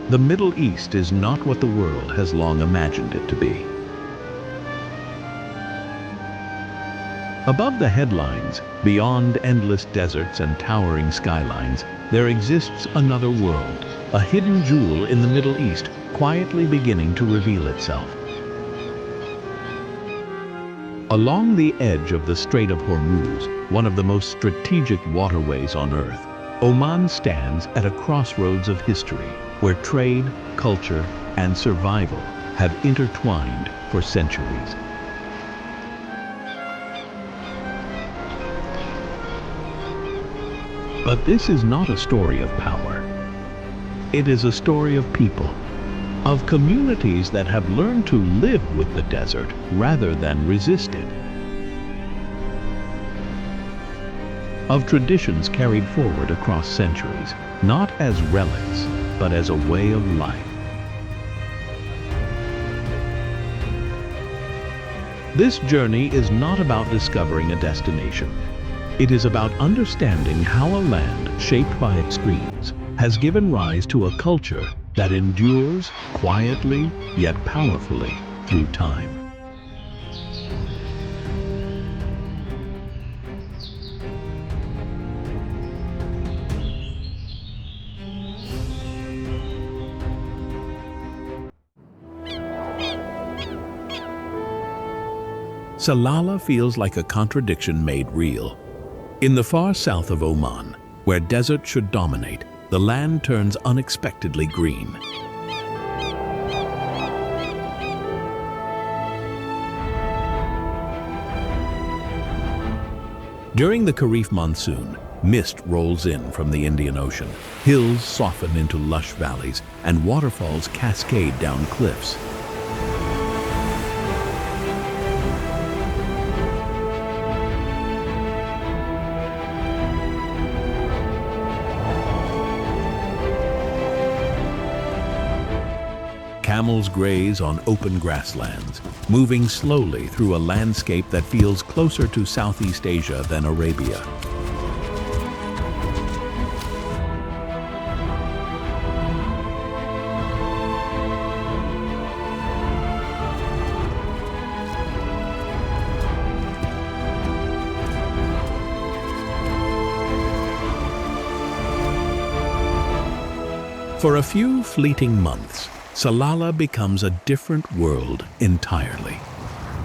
The Middle East is not what the world has long imagined it to be. Above the headlines, beyond endless deserts and towering skylines, there exists another world, a hidden jewel in the Middle East, quietly beginning to reveal itself. Along the edge of the Strait of Hormuz, one of the most strategic waterways on Earth, Oman stands at a crossroads of history, where trade, culture, and survival have intertwined for centuries. But this is not a story of power. It is a story of people, of communities that have learned to live with the desert rather than resist it, of traditions carried forward across centuries, not as relics, but as a way of life. This journey is not about discovering a destination. It is about understanding how a land shaped by extremes has given rise to a culture that endures quietly yet powerfully through time. Salalah feels like a contradiction made real. In the far south of Oman, where desert should dominate, the land turns unexpectedly green. During the Kharif monsoon, mist rolls in from the Indian Ocean. Hills soften into lush valleys, and waterfalls cascade down cliffs. Camels graze on open grasslands, moving slowly through a landscape that feels closer to Southeast Asia than Arabia. For a few fleeting months, Salalah becomes a different world entirely.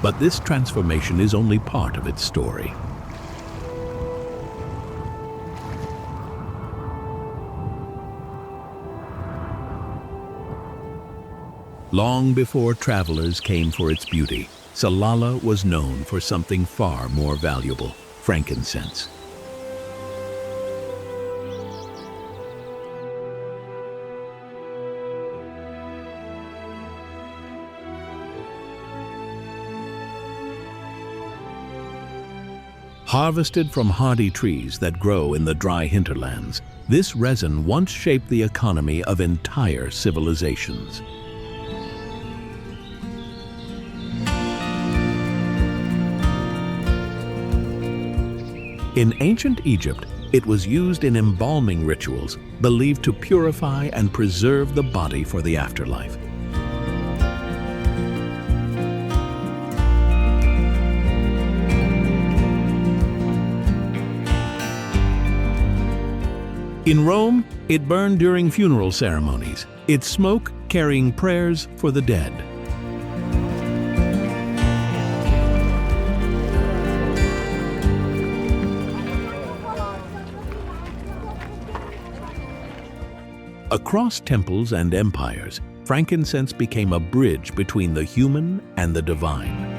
But this transformation is only part of its story. Long before travelers came for its beauty, Salalah was known for something far more valuable: frankincense. Harvested from hardy trees that grow in the dry hinterlands, this resin once shaped the economy of entire civilizations. In ancient Egypt, it was used in embalming rituals believed to purify and preserve the body for the afterlife. In Rome, it burned during funeral ceremonies, its smoke carrying prayers for the dead. Across temples and empires, frankincense became a bridge between the human and the divine.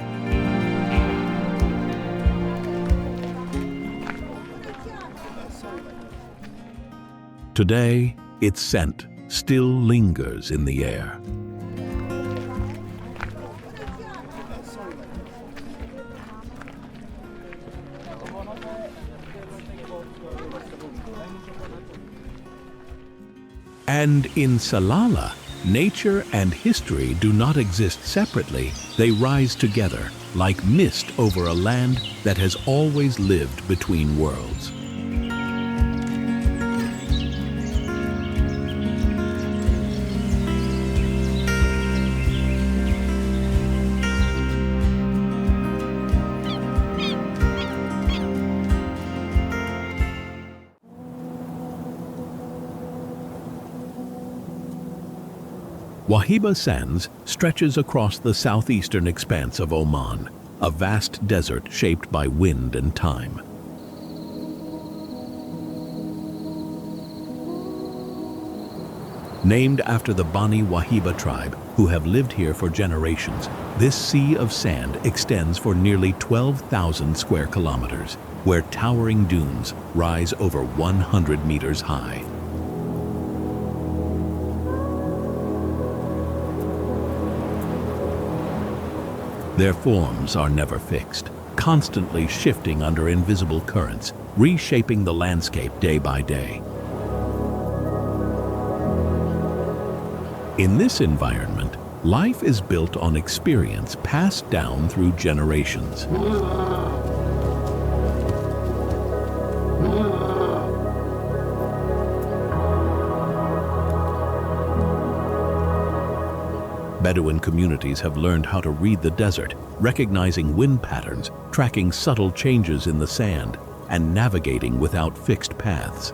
Today, its scent still lingers in the air. And in Salalah, nature and history do not exist separately. They rise together, like mist over a land that has always lived between worlds. WAHIBA Sands stretches across the southeastern expanse of Oman, a vast desert shaped by wind and time. Named after the BANI WAHIBA tribe, who have lived here for generations, this sea of sand extends for nearly 12,000 square kilometers, where towering dunes rise over 100 meters high. Their forms are never fixed, constantly shifting under invisible currents, reshaping the landscape day by day. In this environment, life is built on experience passed down through generations. Bedouin communities have learned how to read the desert, recognizing wind patterns, tracking subtle changes in the sand, and navigating without fixed paths.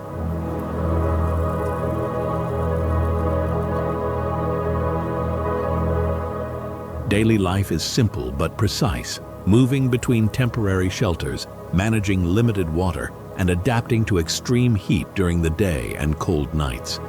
Daily life is simple but precise, moving between temporary shelters, managing limited water, and adapting to extreme heat during the day and cold nights.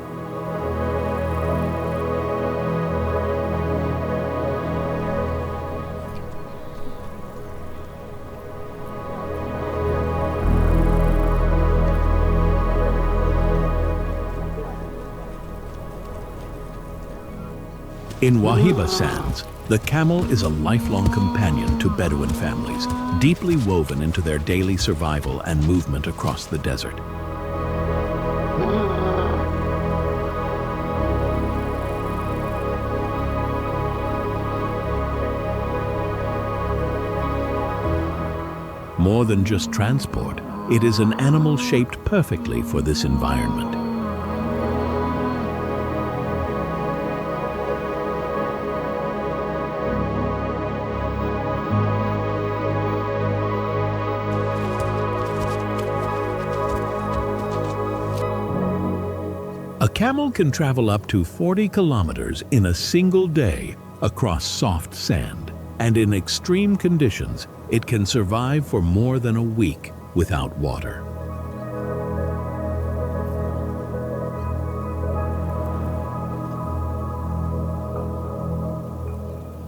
In WAHIBA Sands, the camel is a lifelong companion to Bedouin families, deeply woven into their daily survival and movement across the desert. More than just transport, it is an animal shaped perfectly for this environment. A camel can travel up to 40 kilometers in a single day across soft sand, and in extreme conditions, it can survive for more than a week without water.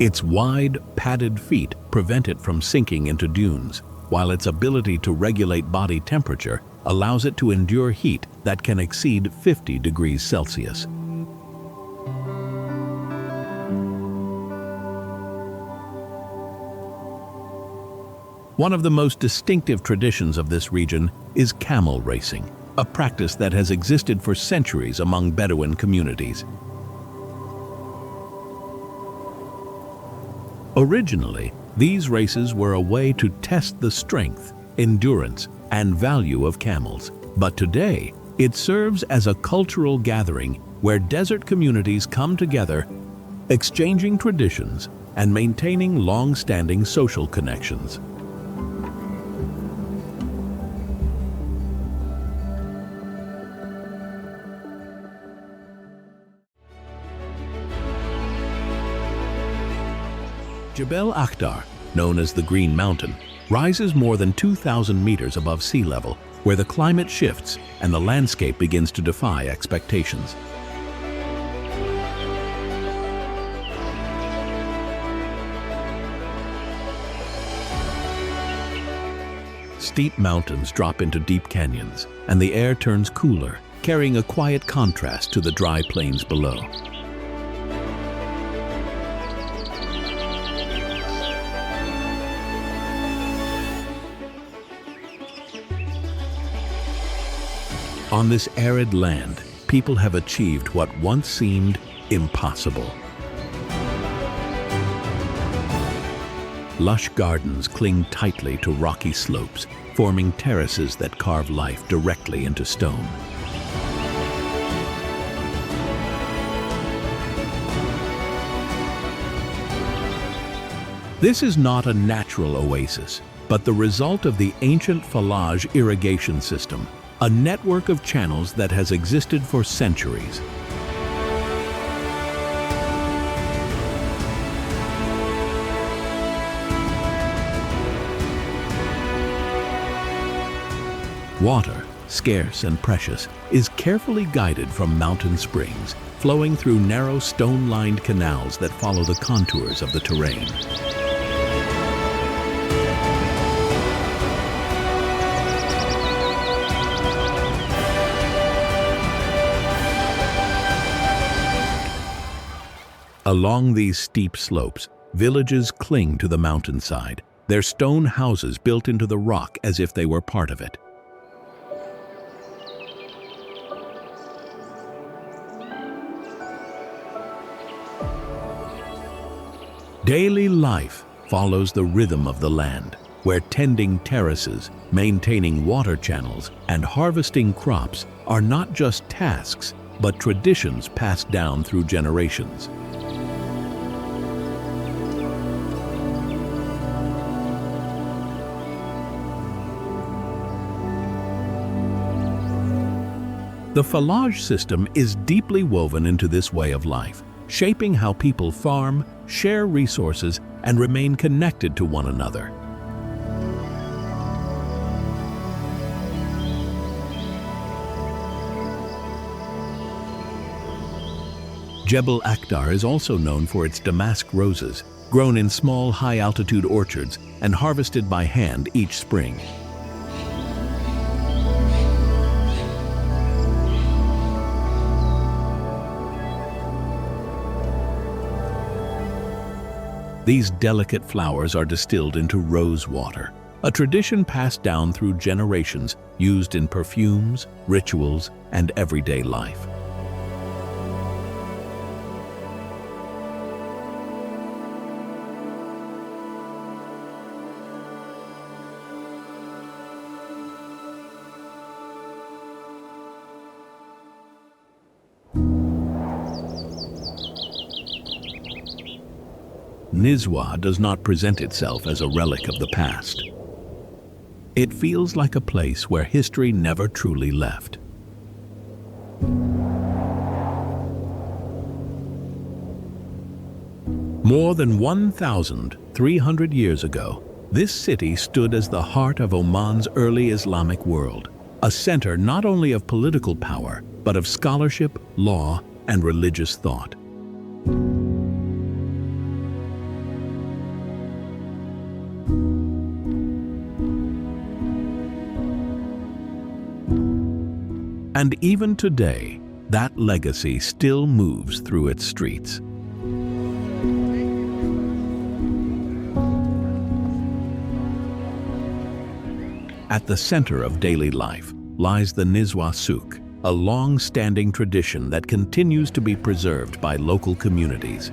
Its wide, padded feet prevent it from sinking into dunes, while its ability to regulate body temperature allows it to endure heat that can exceed 50 degrees Celsius. One of the most distinctive traditions of this region is camel racing, a practice that has existed for centuries among Bedouin communities. Originally, these races were a way to test the strength, endurance, and value of camels. But today, it serves as a cultural gathering where desert communities come together, exchanging traditions and maintaining long-standing social connections. JEBEL AKHDAR, known as the Green Mountain, rises more than 2,000 meters above sea level, where the climate shifts and the landscape begins to defy expectations. Steep mountains drop into deep canyons, and the air turns cooler, carrying a quiet contrast to the dry plains below. On this arid land, people have achieved what once seemed impossible. Lush gardens cling tightly to rocky slopes, forming terraces that carve life directly into stone. This is not a natural oasis, but the result of the ancient Falaj irrigation system, a network of channels that has existed for centuries. Water, scarce and precious, is carefully guided from mountain springs, flowing through narrow stone-lined canals that follow the contours of the terrain. Along these steep slopes, villages cling to the mountainside, their stone houses built into the rock as if they were part of it. Daily life follows the rhythm of the land, where tending terraces, maintaining water channels, and harvesting crops are not just tasks, but traditions passed down through generations. The falaj system is deeply woven into this way of life, shaping how people farm, share resources, and remain connected to one another. Jebel AKHDAR is also known for its damask roses, grown in small high-altitude orchards and harvested by hand each spring. These delicate flowers are distilled into rose water, a tradition passed down through generations, used in perfumes, rituals, and everyday life. NIZWA does not present itself as a relic of the past. It feels like a place where history never truly left. More than 1,300 years ago, this city stood as the heart of Oman's early Islamic world, a center not only of political power, but of scholarship, law, and religious thought. And even today, that legacy still moves through its streets. At the center of daily life lies the NIZWA souk, a long-standing tradition that continues to be preserved by local communities.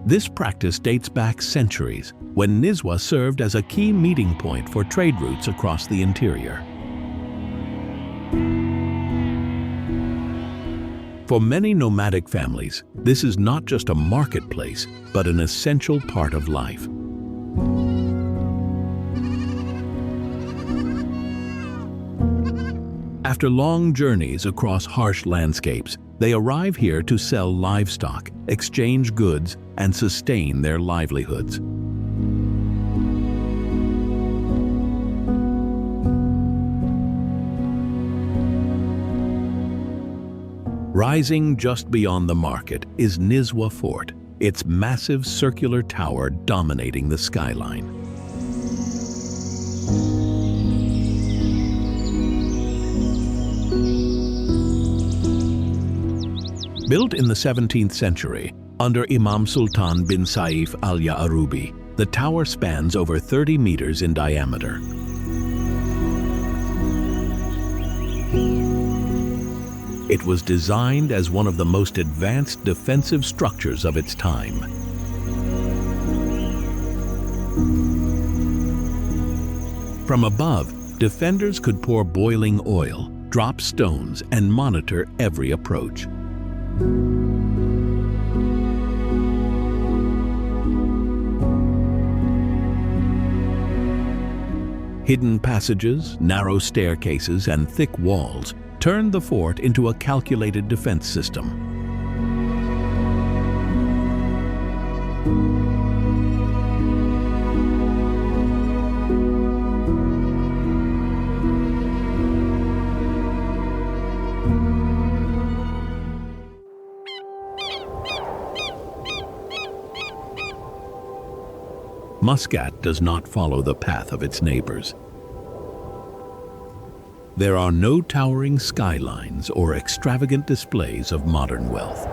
This practice dates back centuries, when NIZWA served as a key meeting point for trade routes across the interior. For many nomadic families, this is not just a marketplace, but an essential part of life. After long journeys across harsh landscapes, they arrive here to sell livestock, exchange goods, and sustain their livelihoods. Rising just beyond the market is NIZWA Fort, its massive circular tower dominating the skyline. Built in the 17th century, under Imam Sultan bin Saif al-Ya'arubi, the tower spans over 30 meters in diameter. It was designed as one of the most advanced defensive structures of its time. From above, defenders could pour boiling oil, drop stones, and monitor every approach. Hidden passages, narrow staircases, and thick walls turned the fort into a calculated defense system. Muscat does not follow the path of its neighbors. There are no towering skylines or extravagant displays of modern wealth.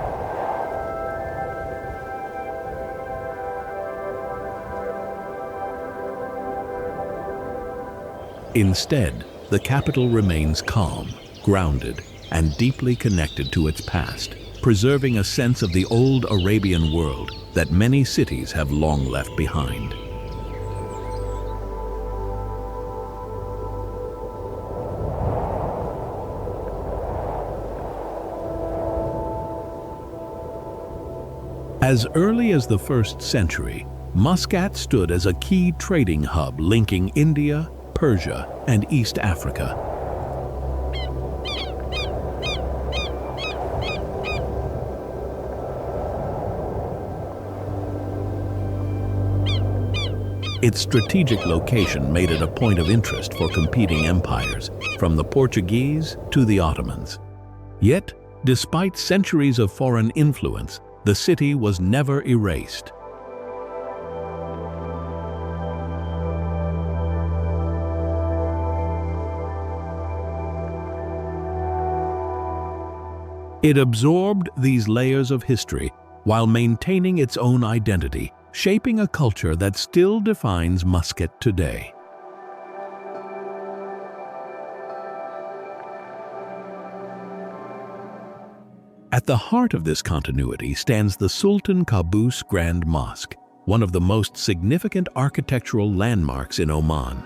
Instead, the capital remains calm, grounded, and deeply connected to its past, preserving a sense of the old Arabian world that many cities have long left behind. As early as the 1st century, Muscat stood as a key trading hub linking India, Persia, and East Africa. Its strategic location made it a point of interest for competing empires, from the Portuguese to the Ottomans. Yet, despite centuries of foreign influence, the city was never erased. It absorbed these layers of history while maintaining its own identity, shaping a culture that still defines Muscat today. At the heart of this continuity stands the Sultan Qaboos Grand Mosque, one of the most significant architectural landmarks in Oman.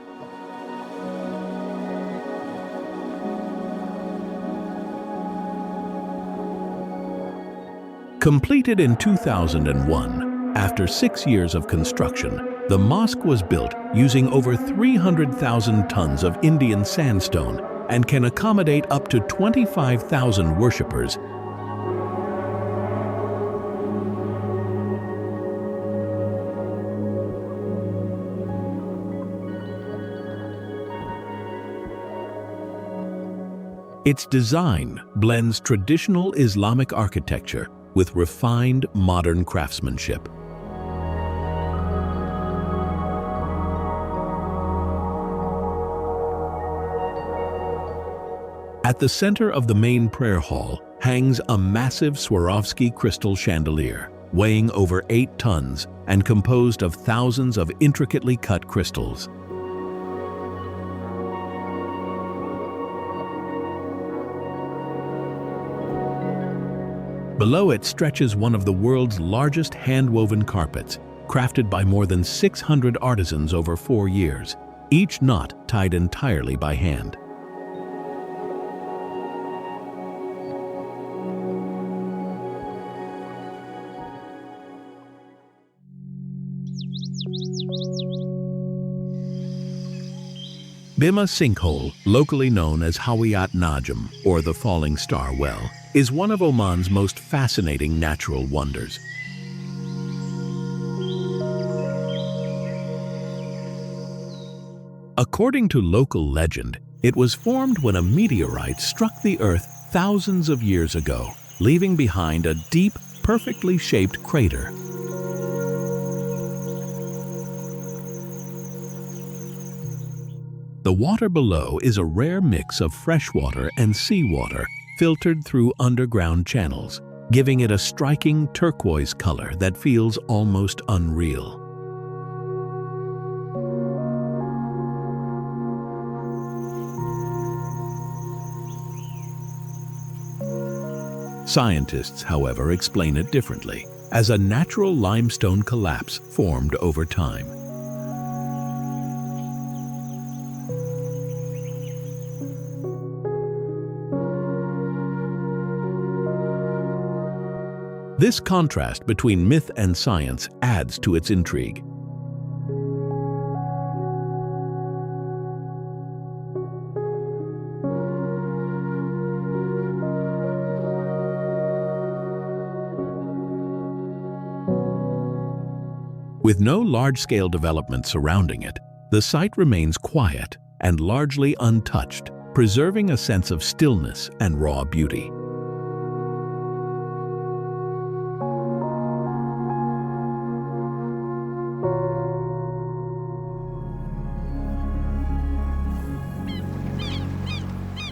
Completed in 2001, after 6 years of construction, the mosque was built using over 300,000 tons of Indian sandstone and can accommodate up to 25,000 worshippers. Its design blends traditional Islamic architecture with refined modern craftsmanship. At the center of the main prayer hall hangs a massive Swarovski crystal chandelier, weighing over 8 tons and composed of thousands of intricately cut crystals. Below it stretches one of the world's largest hand-woven carpets, crafted by more than 600 artisans over 4 years, each knot tied entirely by hand. BIMMAH Sinkhole, locally known as Hawiyat Najm, or the Falling Star Well, is one of Oman's most fascinating natural wonders. According to local legend, it was formed when a meteorite struck the Earth thousands of years ago, leaving behind a deep, perfectly shaped crater. The water below is a rare mix of freshwater and seawater, filtered through underground channels, giving it a striking turquoise color that feels almost unreal. Scientists, however, explain it differently, as a natural limestone collapse formed over time. This contrast between myth and science adds to its intrigue. With no large-scale development surrounding it, the site remains quiet and largely untouched, preserving a sense of stillness and raw beauty.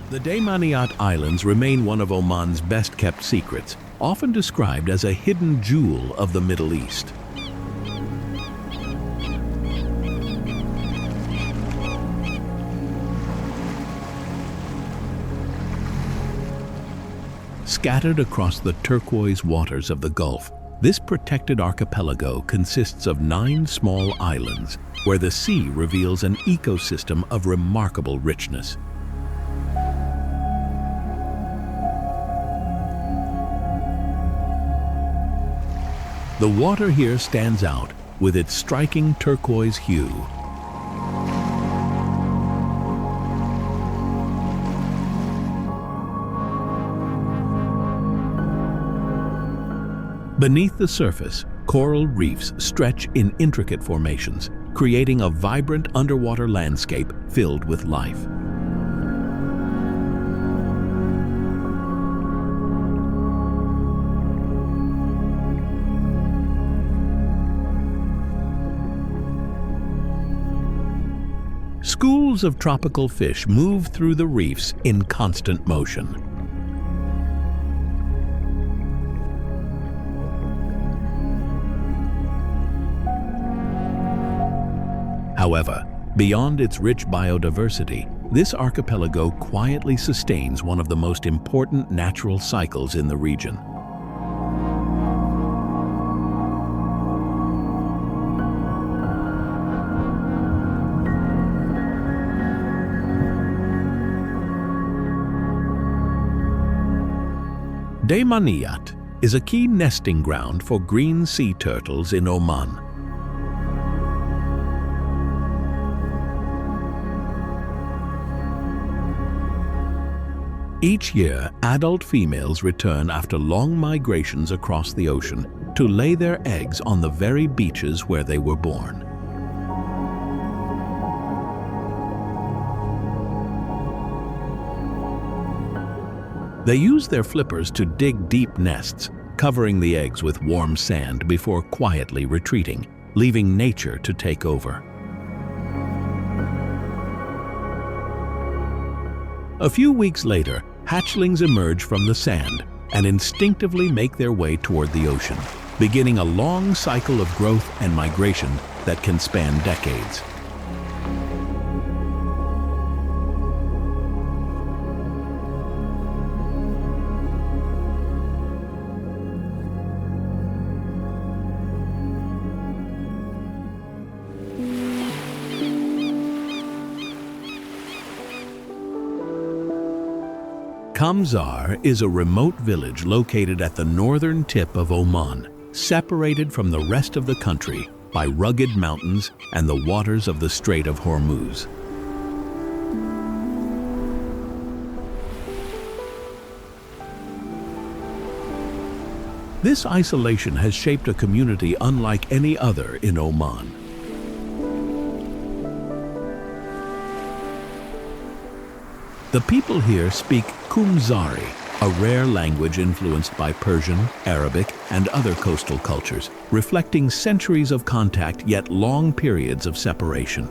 The Daymaniyat Islands remain one of Oman's best-kept secrets, often described as a hidden jewel of the Middle East. Scattered across the turquoise waters of the Gulf, this protected archipelago consists of 9 small islands, where the sea reveals an ecosystem of remarkable richness. The water here stands out with its striking turquoise hue. Beneath the surface, coral reefs stretch in intricate formations, creating a vibrant underwater landscape filled with life. Schools of tropical fish move through the reefs in constant motion. However, beyond its rich biodiversity, this archipelago quietly sustains one of the most important natural cycles in the region. Daymaniyat is a key nesting ground for green sea turtles in Oman. Each year, adult females return after long migrations across the ocean to lay their eggs on the very beaches where they were born. They use their flippers to dig deep nests, covering the eggs with warm sand before quietly retreating, leaving nature to take over. A few weeks later, hatchlings emerge from the sand and instinctively make their way toward the ocean, beginning a long cycle of growth and migration that can span decades. KAMZAR is a remote village located at the northern tip of Oman, separated from the rest of the country by rugged mountains and the waters of the Strait of Hormuz. This isolation has shaped a community unlike any other in Oman. The people here speak Kumzari, a rare language influenced by Persian, Arabic, and other coastal cultures, reflecting centuries of contact yet long periods of separation.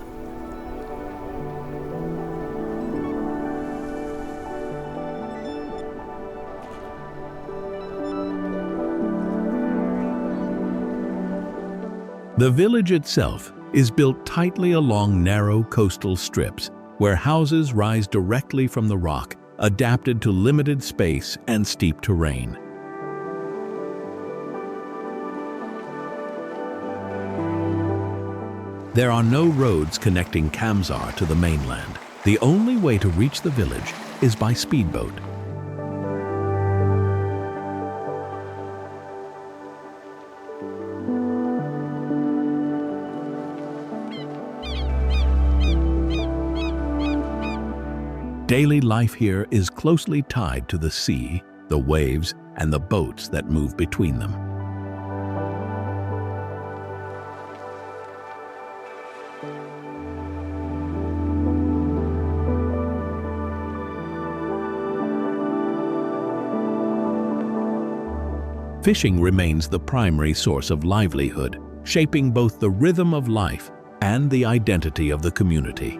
The village itself is built tightly along narrow coastal strips, where houses rise directly from the rock, adapted to limited space and steep terrain. There are no roads connecting KAMZAR to the mainland. The only way to reach the village is by speedboat. Daily life here is closely tied to the sea, the waves, and the boats that move between them. Fishing remains the primary source of livelihood, shaping both the rhythm of life and the identity of the community.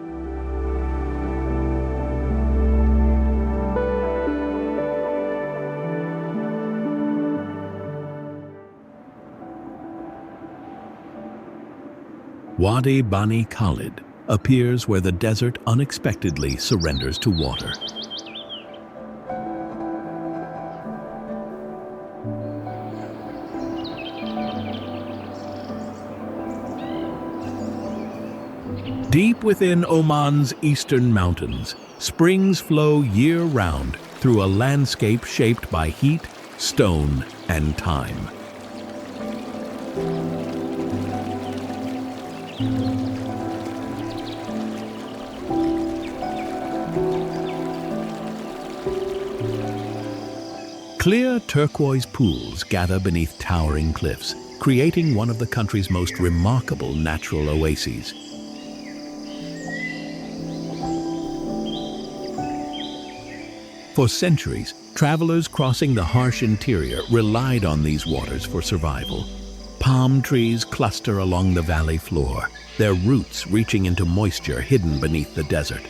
Wadi Bani KHALID appears where the desert unexpectedly surrenders to water. Deep within Oman's eastern mountains, springs flow year-round through a landscape shaped by heat, stone, and time. Clear turquoise pools gather beneath towering cliffs, creating one of the country's most remarkable natural oases. For centuries, travelers crossing the harsh interior relied on these waters for survival. Palm trees cluster along the valley floor, their roots reaching into moisture hidden beneath the desert.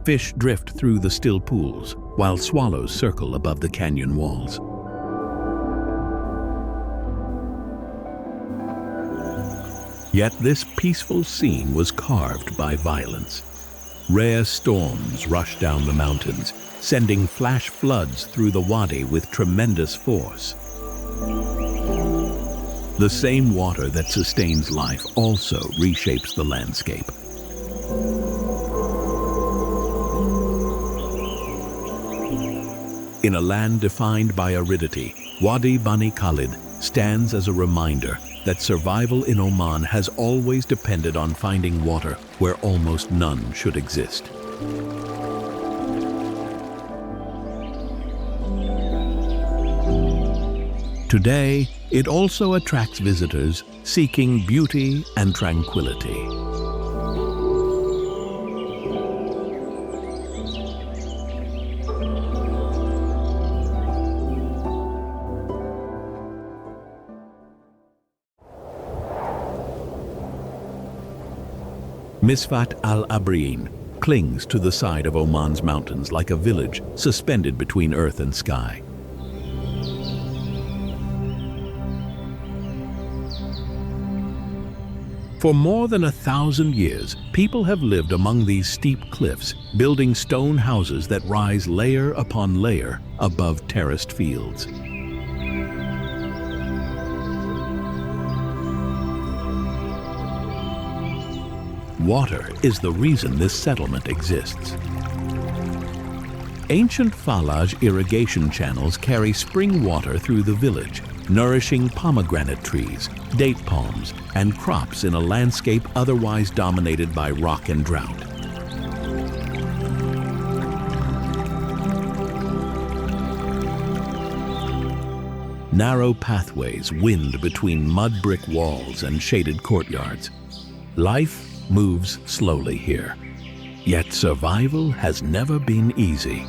Fish drift through the still pools, while swallows circle above the canyon walls. Yet this peaceful scene was carved by violence. Rare storms rush down the mountains, sending flash floods through the wadi with tremendous force. The same water that sustains life also reshapes the landscape. In a land defined by aridity, Wadi Bani KHALID stands as a reminder that survival in Oman has always depended on finding water where almost none should exist. Today, it also attracts visitors seeking beauty and tranquility. Misfat Al Abriyeen clings to the side of Oman's mountains like a village suspended between earth and sky. For more than 1,000 years, people have lived among these steep cliffs, building stone houses that rise layer upon layer above terraced fields. Water is the reason this settlement exists. Ancient Falaj irrigation channels carry spring water through the village, nourishing pomegranate trees, date palms, and crops in a landscape otherwise dominated by rock and drought. Narrow pathways wind between mud brick walls and shaded courtyards. Life moves slowly here, yet survival has never been easy.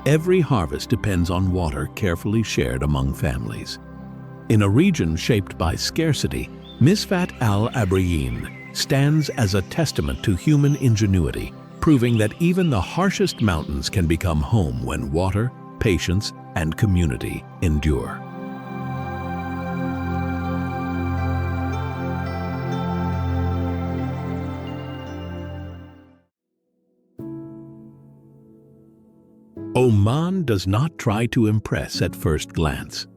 Every harvest depends on water carefully shared among families. In a region shaped by scarcity, Misfat Al Abriyeen stands as a testament to human ingenuity, proving that even the harshest mountains can become home when water, patience, and community endure. Oman does not try to impress at first glance.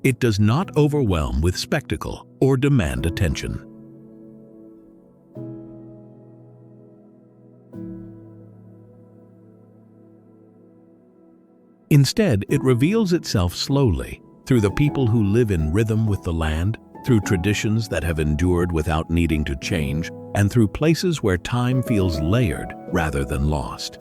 It does not overwhelm with spectacle or demand attention. Instead, it reveals itself slowly through the people who live in rhythm with the land, through traditions that have endured without needing to change, and through places where time feels layered rather than lost.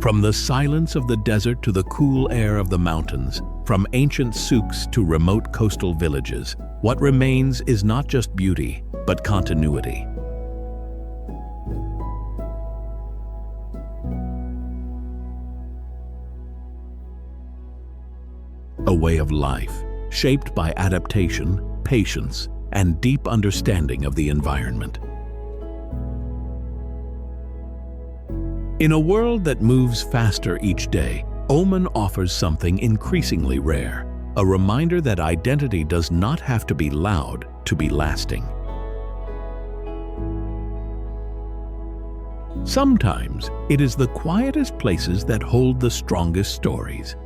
From the silence of the desert to the cool air of the mountains, from ancient souks to remote coastal villages, what remains is not just beauty, but continuity. a way of life shaped by adaptation, patience, and deep understanding of the environment. In a world that moves faster each day, Oman offers something increasingly rare, a reminder that identity does not have to be loud to be lasting. Sometimes it is the quietest places that hold the strongest stories.